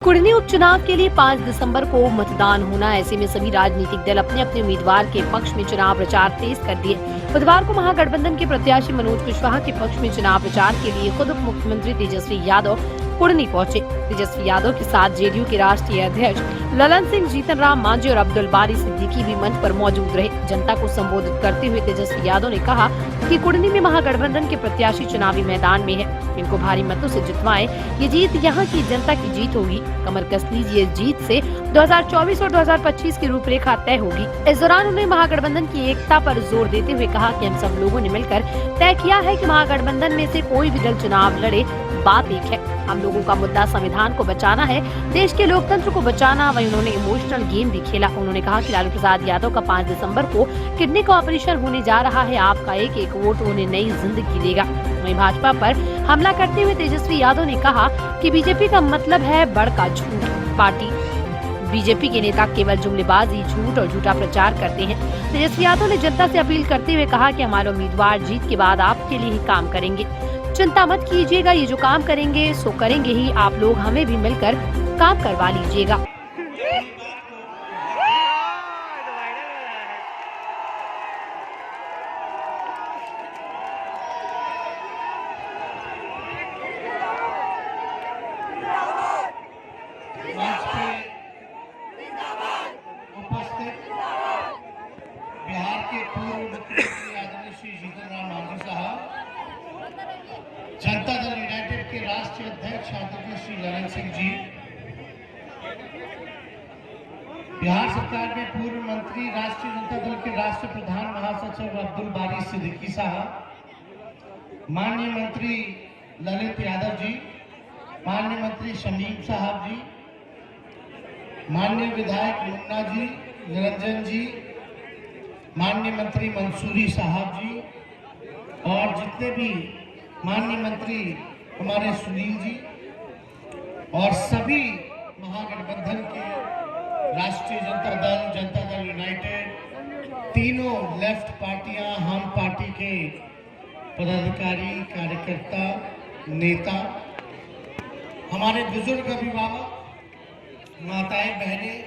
कुढ़नी उपचुनाव के लिए 5 दिसंबर को मतदान होना। ऐसे में सभी राजनीतिक दल अपने अपने उम्मीदवार के पक्ष में चुनाव प्रचार तेज कर दिए। बुधवार को महागठबंधन के प्रत्याशी मनोज कुशवाहा के पक्ष में चुनाव प्रचार के लिए खुद उप मुख्यमंत्री तेजस्वी यादव कुढ़नी पहुंचे। तेजस्वी यादव के साथ जेडीयू के राष्ट्रीय अध्यक्ष ललन सिंह, जीतन राम मांझी और अब्दुल बारी सिद्दीकी भी मंच पर मौजूद रहे। जनता को संबोधित करते हुए तेजस्वी यादव ने कहा कि कुढ़नी में महागठबंधन के प्रत्याशी चुनावी मैदान में है, इनको भारी मतों से जितवाएं। ये जीत यहाँ की जनता की जीत होगी। कमर कस लीजिए, इस जीत से 2024 और 2025 की रूपरेखा तय होगी। इस दौरान उन्होंने महागठबंधन की एकता पर जोर देते हुए कहा कि हम सब लोगों ने मिलकर तय किया है कि महागठबंधन में से कोई भी दल चुनाव लड़े, बात एक है। हम लोगों का मुद्दा संविधान को बचाना है, देश के लोकतंत्र को बचाना। वहीं उन्होंने इमोशनल गेम भी खेला। उन्होंने कहा कि लालू प्रसाद यादव का 5 दिसंबर को किडनी का ऑपरेशन होने जा रहा है। आपका एक एक वोट उन्हें नई जिंदगी देगा। वहीं भाजपा पर हमला करते हुए तेजस्वी यादव ने कहा कि बीजेपी का मतलब है बड़का झूठ। पार्टी बीजेपी के नेता केवल जुमलेबाजी, झूठ और झूठा प्रचार करते हैं। तेजस्वी यादव ने जनता से अपील करते हुए कहा कि हमारे उम्मीदवार जीत के बाद आपके लिए ही काम करेंगे। चिंता मत कीजिएगा, ये जो काम करेंगे सो करेंगे ही। आप लोग हमें भी मिलकर काम करवा लीजिएगा। बिहार के पूर्व मुख्यमंत्री आदरणीय श्री जीतन राम मांझी साहब, जनता दल यूनाइटेड के राष्ट्रीय अध्यक्ष आदरणीय श्री ललन सिंह जी, बिहार सरकार में पूर्व मंत्री राष्ट्रीय जनता दल के राष्ट्रीय प्रधान महासचिव अब्दुल बारी सिद्दीकी साहब, माननीय मंत्री ललित यादव जी, माननीय मंत्री शमीम साहब जी, माननीय विधायक मुन्ना जी, निरंजन जी, माननीय मंत्री मंसूरी साहब जी और जितने भी माननीय मंत्री हमारे सुनील जी और सभी महागठबंधन के राष्ट्रीय जनता दल यूनाइटेड, तीनों लेफ्ट पार्टियां, हम पार्टी के पदाधिकारी, कार्यकर्ता, नेता, हमारे बुजुर्ग अभिभावक, माताएं, बहनें,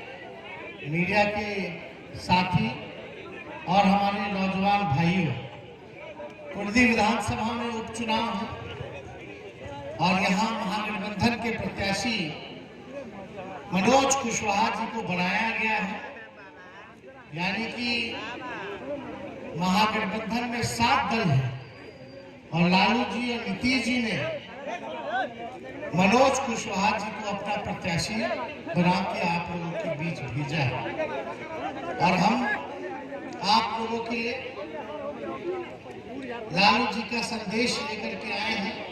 मीडिया के साथी और हमारे नौजवान भाइयों, कुढ़नी विधानसभा में उपचुनाव है और यहाँ महागठबंधन के प्रत्याशी मनोज कुशवाहा जी को बनाया गया है। यानी कि महागठबंधन में 7 दल हैं और लालू जी और नीतीश जी ने मनोज कुशवाहा जी को अपना प्रत्याशी बना के आप लोगों के बीच भेजा है और हम आप लोगों के लिए लालू जी का संदेश लेकर के आए हैं।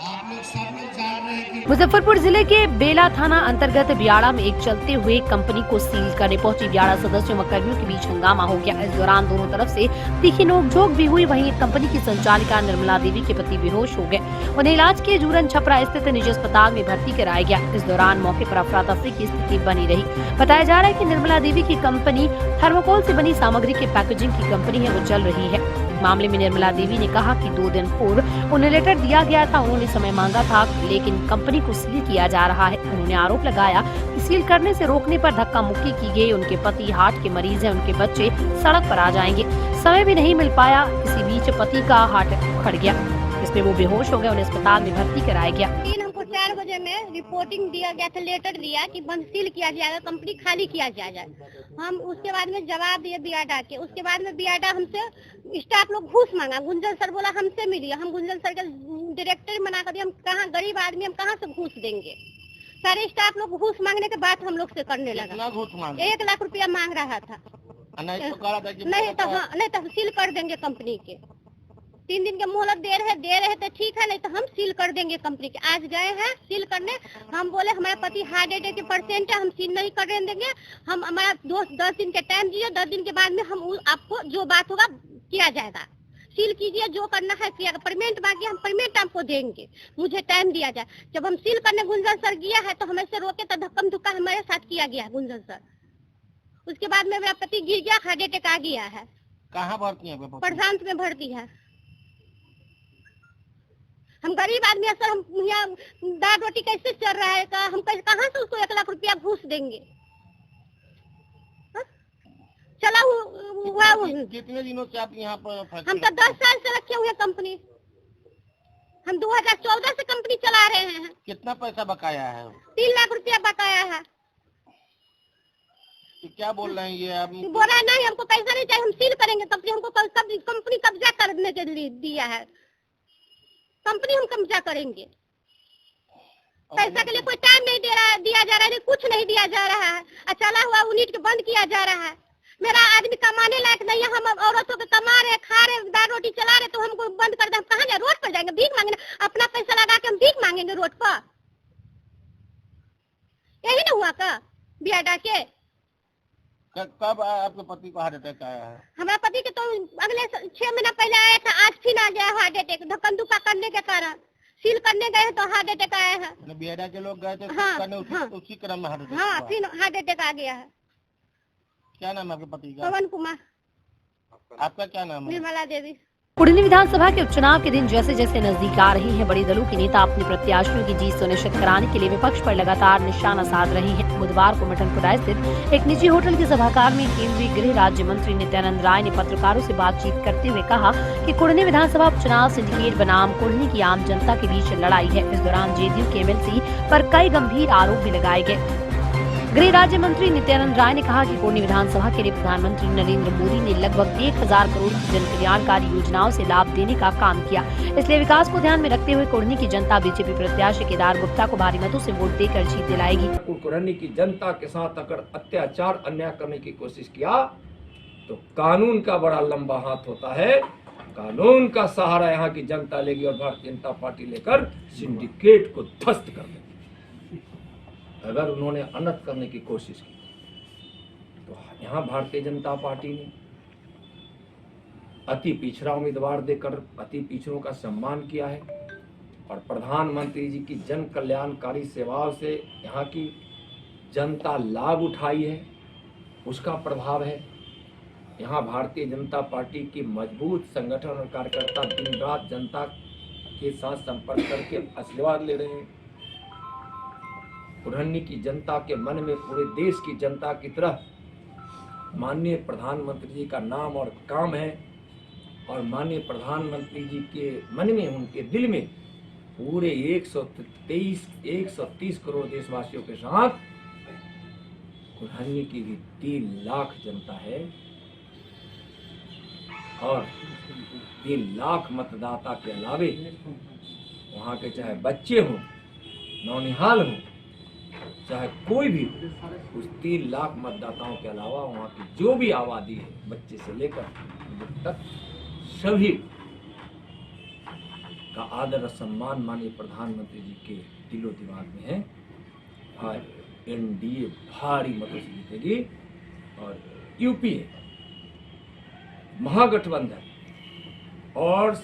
आप लोग सब लोग जान रहे हैं कि मुजफ्फरपुर जिले के बेला थाना अंतर्गत बियाड़ा में एक चलते हुए कंपनी को सील करने पहुंची बियाड़ा सदस्यों व कर्मियों के बीच हंगामा हो गया। इस दौरान दोनों तरफ से तीखी नोकझोंक भी हुई। वहीं कंपनी की संचालिका निर्मला देवी के पति बेहोश हो गए। उन्हें इलाज के जूरन छपरा स्थित निजी अस्पताल में भर्ती कराया गया। इस दौरान मौके पर अफरा तफरी की स्थिति बनी रही। बताया जा रहा है कि निर्मला देवी की कंपनी थर्मोकोल से बनी सामग्री के पैकेजिंग की कंपनी है, वो चल रही है। मामले में निर्मला देवी ने कहा कि 2 दिन पूर्व उन्हें लेटर दिया गया था, उन्होंने समय मांगा था, लेकिन कंपनी को सील किया जा रहा है। उन्होंने आरोप लगाया कि सील करने से रोकने पर धक्का मुक्की की गई। उनके पति हार्ट के मरीज हैं, उनके बच्चे सड़क पर आ जाएंगे। समय भी नहीं मिल पाया। इसी बीच पति का हार्ट उखड़ गया, इसमें वो बेहोश हो गए। उन्हें अस्पताल में भर्ती कराया गया। 4 बजे में रिपोर्टिंग दिया गया था, लेटर दिया कि बंद सील किया जाएगा, कंपनी खाली किया जाए। हम उसके बाद में जवाब दिए बियाडा के। उसके बाद में बियाडा हमसे स्टाफ लोग घूस मांगा। गुंजन सर बोला हमसे मिलिए। हम गुंजन सर के डायरेक्टर बना कर दिए। हम कहाँ गरीब आदमी, हम कहाँ से घूस देंगे। सारे स्टाफ लोग घूस मांगने के बाद हम लोग से करने लगा। 1 लाख रुपया मांग रहा था। नहीं तो सील कर देंगे कंपनी के। 3 दिन के मोहलत दे रहे तो ठीक है, नहीं तो हम सील कर देंगे कंपनी के। आज गए हैं सील करने। हम बोले हमारा पति हार्ट अटैक के पेशेंट है, हम सील नहीं करने देंगे। हम हमारा 10 दिन के टाइम दिए। 10 दिन के बाद में हम आपको जो बात होगा किया जाएगा। सील कीजिए, जो करना है किया। पेमेंट मांगिए, हम पेमेंट आपको देंगे। मुझे टाइम दिया जाए। जब हम सील करने गुंजन सर गया है तो हमें से रोके तो धक्कम धुक्का हमारे साथ किया गया गुंजन सर। उसके बाद में मेरा पति गिर गया, हार्ट अटैक आ गया है। कहाँ भर्ती है? प्रशांत में भर्ती है। हम गरीब आदमी है सर, हम यहाँ दाल रोटी कैसे चल रहा है का, हम कहाँ से उसको 1 लाख रुपया घूस देंगे? हाँ? चला हुआ कितने दिनों से आप यहाँ पर? हम तो 10 साल से रखे हुए कंपनी, हम 2014 से कंपनी चला रहे हैं। कितना पैसा बकाया है? 3 लाख रुपया बकाया है। तो क्या बोल रहे हैं ये आप? बोला नहीं, हमको पैसा नहीं चाहिए, हम सील करेंगे कंपनी। हमको कंपनी कब्जा करने के लिए दिया है, कंपनी हम कब्जा करेंगे। पैसा के लिए कोई टाइम नहीं दिया जा रहा है, कुछ नहीं दिया जा रहा है। चला हुआ यूनिट के बंद किया जा रहा है। मेरा आदमी कमाने लायक नहीं है, हम औरतों के कमा रहे, खा रहे, दाल रोटी चला रहे, तो हमको बंद कर दे। हम कहाँ जाए? रोड पर जाएंगे भीख मांगने? अपना पैसा लगा के हम भीख मांगेंगे रोड पर? यही ना हुआ का बियाडा के? कब आपके पति को हार्ट अटैक आया है? हमारा पति के तो अगले 6 महीना पहले आया था, आज फिर आ गया हार्ट अटैक। धक्कन दुक्का करने के कारण सील करने गए तो हार्ट अटैक आया है। बिहार के लोग गए थे हाँ, करने, हाँ, उसी क्रम में हार्ट अटैक हाँ, हुआ। फिर हार्ट अटैक आ गया है। क्या नाम है आपके पति का? पवन कुमार। आपका क्या नाम है? निर्मला देवी। कुढ़नी विधानसभा के उपचुनाव के दिन जैसे जैसे नजदीक आ रही हैं, बड़ी दलों के नेता अपने प्रत्याशियों की जीत सुनिश्चित कराने के लिए विपक्ष पर लगातार निशाना साध रहे हैं। बुधवार को मटनपुरा स्थित एक निजी होटल के सभागार में केंद्रीय गृह राज्य मंत्री नित्यानंद राय ने पत्रकारों से बातचीत करते हुए कहा कि कुढ़नी विधानसभा उपचुनाव सिंडिकेट बनाम कुढ़नी की आम जनता के बीच लड़ाई है। इस दौरान जेडीयू के एमएलसी पर कई गंभीर आरोप भी लगाए गए। गृह राज्य मंत्री नित्यानंद राय ने कहा कि कुढ़नी विधानसभा के लिए प्रधानमंत्री नरेंद्र मोदी ने लगभग 1000 करोड़ की जन कल्याणकारी योजनाओं से लाभ देने का काम किया, इसलिए विकास को ध्यान में रखते हुए कुढ़नी की जनता बीजेपी प्रत्याशी केदार गुप्ता को भारी मतों से वोट देकर जीत दिलाएगी। कुढ़नी की जनता के साथ अगर अत्याचार अन्याय करने की कोशिश किया तो कानून का बड़ा लंबा हाथ होता है, कानून का सहारा यहाँ की जनता लेगी और भारतीय जनता पार्टी लेकर सिंडिकेट को ध्वस्त कर देगी। अगर उन्होंने अनर्थ करने की कोशिश की तो यहाँ भारतीय जनता पार्टी ने अति पिछड़ा उम्मीदवार देकर अति पिछड़ों का सम्मान किया है और प्रधानमंत्री जी की जन कल्याणकारी सेवाओं से यहाँ की जनता लाभ उठाई है, उसका प्रभाव है। यहाँ भारतीय जनता पार्टी की मजबूत संगठन और कार्यकर्ता दिन रात जनता के साथ संपर्क करके आशीर्वाद ले रहे हैं। कुढ़नी की जनता के मन में पूरे देश की जनता की तरह माननीय प्रधानमंत्री जी का नाम और काम है और माननीय प्रधानमंत्री जी के मन में, उनके दिल में पूरे 130 करोड़ देशवासियों के साथ कुढ़नी की भी 3 लाख जनता है और 3 लाख मतदाता के अलावे वहाँ के चाहे बच्चे हों, नौनिहाल हों, चाहे कोई भी उस 3 लाख मतदाताओं के अलावा वहाँ की जो भी आबादी है, बच्चे से लेकर बुजुर्ग तक, सभी का आदर और सम्मान माननीय प्रधानमंत्री जी के दिलो दिमाग में है। और एनडीए भारी मतों से जीतेगी और यूपीए महागठबंधन और